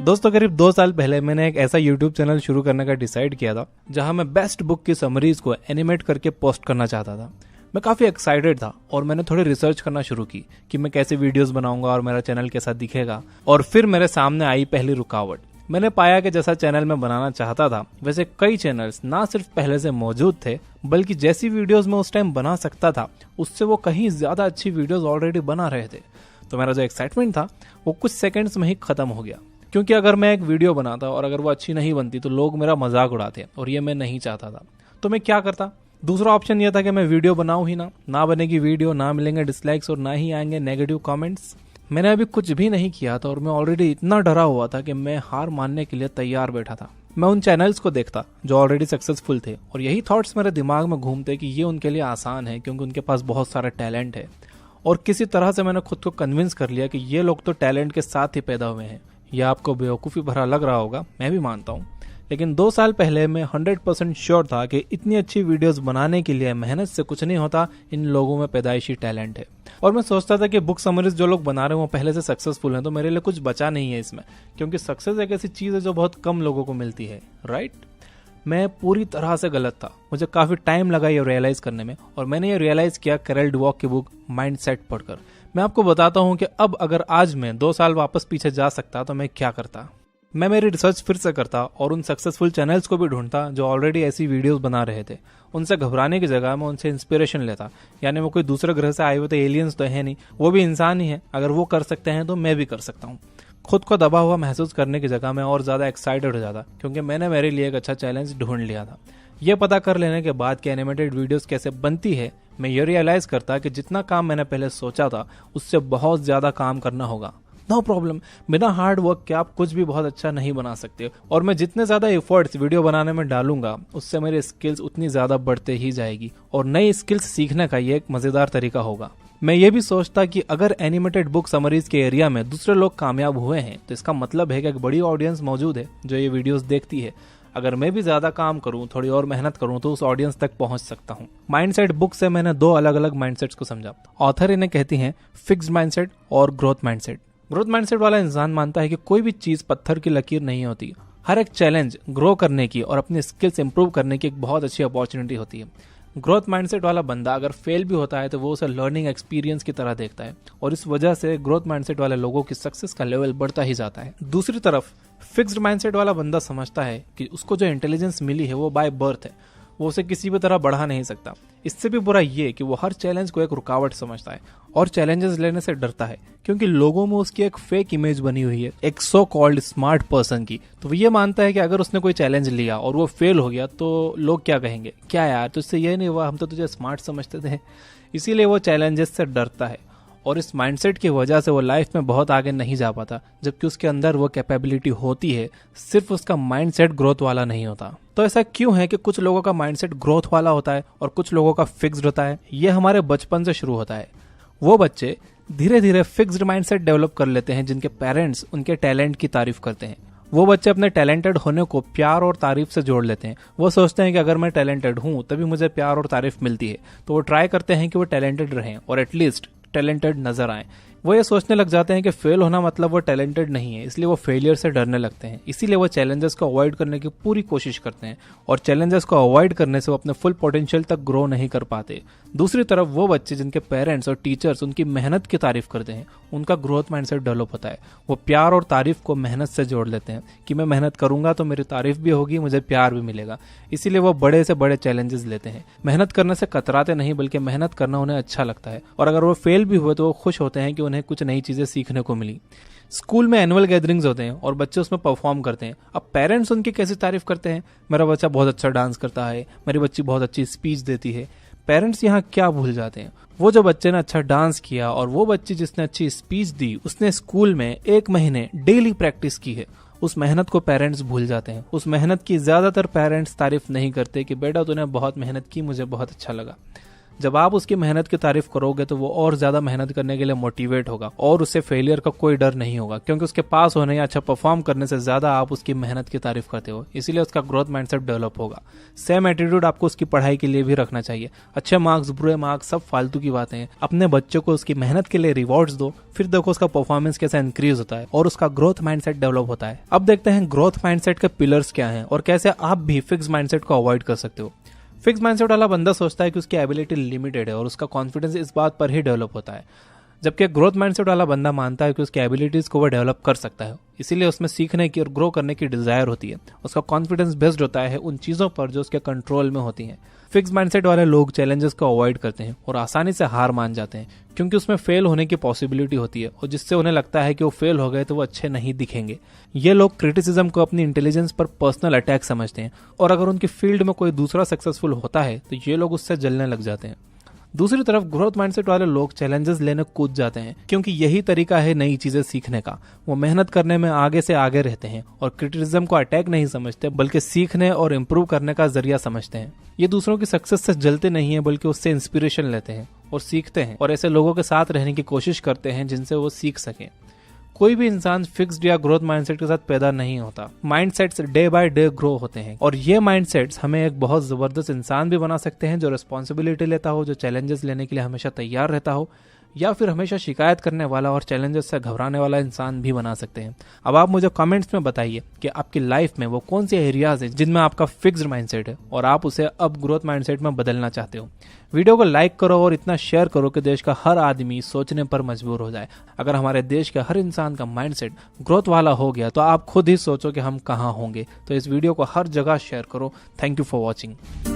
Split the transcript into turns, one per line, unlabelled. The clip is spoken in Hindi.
दोस्तों करीब 2 साल पहले मैंने एक ऐसा YouTube चैनल शुरू करने का डिसाइड किया था जहां मैं बेस्ट बुक की समरीज को एनिमेट करके पोस्ट करना चाहता था। मैं काफ़ी एक्साइटेड था और मैंने थोड़ी रिसर्च करना शुरू की कि मैं कैसे वीडियोस बनाऊंगा और मेरा चैनल कैसा दिखेगा। और फिर मेरे सामने आई पहली रुकावट। मैंने पाया कि जैसा चैनल मैं बनाना चाहता था वैसे कई चैनल्स ना सिर्फ पहले से मौजूद थे बल्कि जैसी वीडियोस मैं उस टाइम बना सकता था उससे वो कहीं ज़्यादा अच्छी वीडियोस ऑलरेडी बना रहे थे। तो मेरा जो एक्साइटमेंट था वो कुछ सेकेंड्स में ही ख़त्म हो गया, क्योंकि अगर मैं एक वीडियो बनाता और अगर वो अच्छी नहीं बनती तो लोग मेरा मजाक उड़ाते और ये मैं नहीं चाहता था। तो मैं क्या करता? दूसरा ऑप्शन ये था कि मैं वीडियो बनाऊं ही ना बनेगी वीडियो, ना मिलेंगे डिसलाइक्स और ना ही आएंगे नेगेटिव कमेंट्स। मैंने अभी कुछ भी नहीं किया था और मैं ऑलरेडी इतना डरा हुआ था कि मैं हार मानने के लिए तैयार बैठा था। मैं उन चैनल्स को देखता जो ऑलरेडी सक्सेसफुल थे और यही थॉट्स मेरे दिमाग में घूमते कि ये उनके लिए आसान है क्योंकि उनके पास बहुत सारा टैलेंट है। और किसी तरह से मैंने खुद को कन्विंस कर लिया कि ये लोग तो टैलेंट के साथ ही पैदा हुए हैं। यह आपको बेवकूफ़ी भरा लग रहा होगा, मैं भी मानता हूँ, लेकिन 2 साल पहले मैं 100% श्योर था कि इतनी अच्छी वीडियोस बनाने के लिए मेहनत से कुछ नहीं होता, इन लोगों में पैदाइशी टैलेंट है। और मैं सोचता था कि बुक समरीज जो लोग बना रहे हैं वो पहले से सक्सेसफुल हैं, तो मेरे लिए कुछ बचा नहीं है इसमें, क्योंकि सक्सेस एक ऐसी चीज़ है जो बहुत कम लोगों को मिलती है, राइट? मैं पूरी तरह से गलत था। मुझे काफ़ी टाइम लगा ये रियलाइज़ करने में और मैंने ये रियलाइज़ किया कैरल डुवॉक की बुक माइंडसेट पढ़कर। मैं आपको बताता हूँ कि अब अगर आज मैं 2 साल वापस पीछे जा सकता तो मैं क्या करता। मैं मेरी रिसर्च फिर से करता और उन सक्सेसफुल चैनल्स को भी ढूंढता जो ऑलरेडी ऐसी वीडियोस बना रहे थे। उनसे घबराने की जगह मैं उनसे इंस्पिरेशन लेता। यानी वो कोई दूसरे ग्रह से आए हुए तो एलियंस तो है नहीं, वो भी इंसान ही है। अगर वो कर सकते हैं तो मैं भी कर सकता हूँ। खुद को दबा हुआ महसूस करने की जगह मैं और ज़्यादा एक्साइटेड हो जाता, क्योंकि मैंने मेरे लिए एक अच्छा चैलेंज ढूंढ लिया था। ये पता कर लेने के बाद कि एनिमेटेड वीडियोस कैसे बनती है, मैं ये रियलाइज़ करता कि जितना काम मैंने पहले सोचा था उससे बहुत ज़्यादा काम करना होगा। नो प्रॉब्लम, बिना हार्ड वर्क के आप कुछ भी बहुत अच्छा नहीं बना सकते। और मैं जितने ज़्यादा एफर्ट्स वीडियो बनाने में डालूंगा उससे मेरी स्किल्स उतनी ज़्यादा बढ़ते ही जाएगी और नई स्किल्स सीखने का ये एक मज़ेदार तरीका होगा। मैं ये भी सोचता कि अगर एनिमेटेड बुक समरीज के एरिया में दूसरे लोग कामयाब हुए हैं तो इसका मतलब है कि एक बड़ी ऑडियंस मौजूद है जो ये वीडियोस देखती है। अगर मैं भी ज्यादा काम करूं, थोड़ी और मेहनत करूं तो उस ऑडियंस तक पहुंच सकता हूं। माइंडसेट बुक से मैंने 2 अलग अलग माइंडसेट्स को समझा। ऑथर इन्हें कहती हैं फिक्स्ड माइंडसेट और ग्रोथ माइंडसेट। ग्रोथ माइंडसेट वाला इंसान मानता है कि कोई भी चीज पत्थर की लकीर नहीं होती। हर एक चैलेंज ग्रो करने की और अपनी स्किल्स इंप्रूव करने की एक बहुत अच्छी अपॉर्चुनिटी होती है। ग्रोथ माइंडसेट वाला बंदा अगर फेल भी होता है तो वो उसे लर्निंग एक्सपीरियंस की तरह देखता है और इस वजह से ग्रोथ माइंडसेट वाले लोगों की सक्सेस का लेवल बढ़ता ही जाता है। दूसरी तरफ फिक्स्ड माइंडसेट वाला बंदा समझता है कि उसको जो इंटेलिजेंस मिली है वो बाय बर्थ है, वो उसे किसी भी तरह बढ़ा नहीं सकता। इससे भी बुरा ये कि वो हर चैलेंज को एक रुकावट समझता है और चैलेंजेस लेने से डरता है, क्योंकि लोगों में उसकी एक फेक इमेज बनी हुई है एक सो कॉल्ड स्मार्ट पर्सन की। तो वो ये मानता है कि अगर उसने कोई चैलेंज लिया और वो फेल हो गया तो लोग क्या कहेंगे, क्या यार तुझसे ये नहीं हुआ, हम तो तुझे स्मार्ट समझते थे। इसीलिए वो चैलेंजेस से डरता है और इस माइंडसेट की वजह से वो लाइफ में बहुत आगे नहीं जा पाता, जबकि उसके अंदर वो कैपेबिलिटी होती है, सिर्फ उसका माइंडसेट ग्रोथ वाला नहीं होता। तो ऐसा क्यों है कि कुछ लोगों का माइंडसेट ग्रोथ वाला होता है और कुछ लोगों का फिक्स्ड होता है? ये हमारे बचपन से शुरू होता है। वो बच्चे धीरे धीरे फिक्स्ड माइंडसेट डेवलप कर लेते हैं जिनके पेरेंट्स उनके टैलेंट की तारीफ करते हैं। वो बच्चे अपने टैलेंटेड होने को प्यार और तारीफ से जोड़ लेते हैं। वो सोचते हैं कि अगर मैं टैलेंटेड हूँ तभी मुझे प्यार और तारीफ मिलती है, तो वो ट्राई करते हैं कि वो टैलेंटेड रहें और एटलीस्ट टैलेंटेड नजर आए। वो ये सोचने लग जाते हैं कि फेल होना मतलब वो टैलेंटेड नहीं है, इसलिए वो फेलियर से डरने लगते हैं। इसीलिए वो चैलेंजेस को अवॉइड करने की पूरी कोशिश करते हैं और चैलेंजेस को अवॉइड करने से वो अपने फुल पोटेंशियल तक ग्रो नहीं कर पाते। दूसरी तरफ वो बच्चे जिनके पेरेंट्स और टीचर्स उनकी मेहनत की तारीफ करते हैं, उनका ग्रोथ माइंडसेट डेवलप होता है। वो प्यार और तारीफ को मेहनत से जोड़ लेते हैं कि मैं मेहनत करूंगा तो मेरी तारीफ भी होगी, मुझे प्यार भी मिलेगा। इसीलिए वो बड़े से बड़े चैलेंजेस लेते हैं। मेहनत करने से कतराते नहीं, बल्कि मेहनत करना उन्हें अच्छा लगता है और अगर वो फेल भी हुए तो वो खुश होते हैं कि उन्हें कुछ नई चीजें सीखने को मिली। स्कूल में एनुअल गैदरिंग्स होते हैं और बच्चे उसमें परफॉर्म करते हैं। अब पेरेंट्स उनकी कैसी तारीफ करते हैं, मेरा बच्चा बहुत अच्छा डांस करता है, मेरी बच्ची बहुत अच्छी स्पीच देती है। पेरेंट्स यहाँ क्या भूल जाते हैं, वो जो बच्चे ने अच्छा डांस किया और वो बच्ची जिसने अच्छी स्पीच दी उसने स्कूल में 1 महीने डेली प्रैक्टिस की है। उस मेहनत को पेरेंट्स भूल जाते हैं। उस मेहनत की ज्यादातर पेरेंट्स तारीफ नहीं करते कि बेटा तूने बहुत मेहनत की, मुझे बहुत अच्छा लगा। जब आप उसकी मेहनत की तारीफ करोगे तो वो और ज्यादा मेहनत करने के लिए मोटिवेट होगा और उससे फेलियर का कोई डर नहीं होगा, क्योंकि उसके पास होने या अच्छा परफॉर्म करने से ज्यादा आप उसकी मेहनत की तारीफ करते हो, इसीलिए उसका ग्रोथ माइंडसेट डेवलप होगा। सेम एटीट्यूड आपको उसकी पढ़ाई के लिए भी रखना चाहिए। अच्छे मार्क्स, बुरे मार्क्स सब फालतू की बातें हैं। अपने बच्चों को उसकी मेहनत के लिए रिवॉर्ड्स दो, फिर देखो उसका परफॉर्मेंस कैसे इंक्रीज होता है और उसका ग्रोथ माइंडसेट डेवलप होता है। अब देखते हैं ग्रोथ माइंडसेट के पिलर्स क्या हैं और कैसे आप भी फिक्स माइंडसेट को अवॉइड कर सकते हो। फिक्स माइंडसेट वाला बंदा सोचता है कि उसकी एबिलिटी लिमिटेड है और उसका कॉन्फिडेंस इस बात पर ही डेवलप होता है, जबकि ग्रोथ माइंडसेट वाला बंदा मानता है कि उसकी एबिलिटीज को वो डेवलप कर सकता है, इसीलिए उसमें सीखने की और ग्रो करने की डिजायर होती है। उसका कॉन्फिडेंस बेस्ड होता है उन चीजों पर जो उसके कंट्रोल में होती हैं। फिक्स माइंडसेट वाले लोग चैलेंजेस को अवॉइड करते हैं और आसानी से हार मान जाते हैं, क्योंकि उसमें फेल होने की पॉसिबिलिटी होती है और जिससे उन्हें लगता है कि वो फेल हो गए तो वो अच्छे नहीं दिखेंगे। ये लोग क्रिटिसिज्म को अपनी इंटेलिजेंस पर पर्सनल अटैक समझते हैं और अगर उनकी फील्ड में कोई दूसरा सक्सेसफुल होता है तो ये लोग उससे जलने लग जाते हैं। दूसरी तरफ ग्रोथ माइंडसेट वाले लोग चैलेंजेस लेने कूद जाते हैं, क्योंकि यही तरीका है नई चीजें सीखने का। वो मेहनत करने में आगे से आगे रहते हैं और क्रिटिसिज्म को अटैक नहीं समझते, बल्कि सीखने और इम्प्रूव करने का जरिया समझते हैं। ये दूसरों की सक्सेस से जलते नहीं है, बल्कि उससे इंस्पिरेशन लेते हैं और सीखते हैं और ऐसे लोगों के साथ रहने की कोशिश करते हैं जिनसे वो सीख सकें। कोई भी इंसान फिक्स्ड या ग्रोथ माइंडसेट के साथ पैदा नहीं होता। Mindsets day by day grow होते हैं और ये माइंडसेट्स हमें एक बहुत जबरदस्त इंसान भी बना सकते हैं, जो रिस्पॉन्सिबिलिटी लेता हो, जो चैलेंजेस लेने के लिए हमेशा तैयार रहता हो, या फिर हमेशा शिकायत करने वाला और चैलेंजेस से घबराने वाला इंसान भी बना सकते हैं। अब आप मुझे कमेंट्स में बताइए कि आपकी लाइफ में वो कौन से एरियाज हैं जिनमें आपका फिक्स्ड माइंडसेट है और आप उसे अब ग्रोथ माइंडसेट में बदलना चाहते हो। वीडियो को लाइक करो और इतना शेयर करो कि देश का हर आदमी सोचने पर मजबूर हो जाए। अगर हमारे देश के हर इंसान का माइंडसेट ग्रोथ वाला हो गया तो आप खुद ही सोचो कि हम कहाँ होंगे। तो इस वीडियो को हर जगह शेयर करो। Thank you for watching.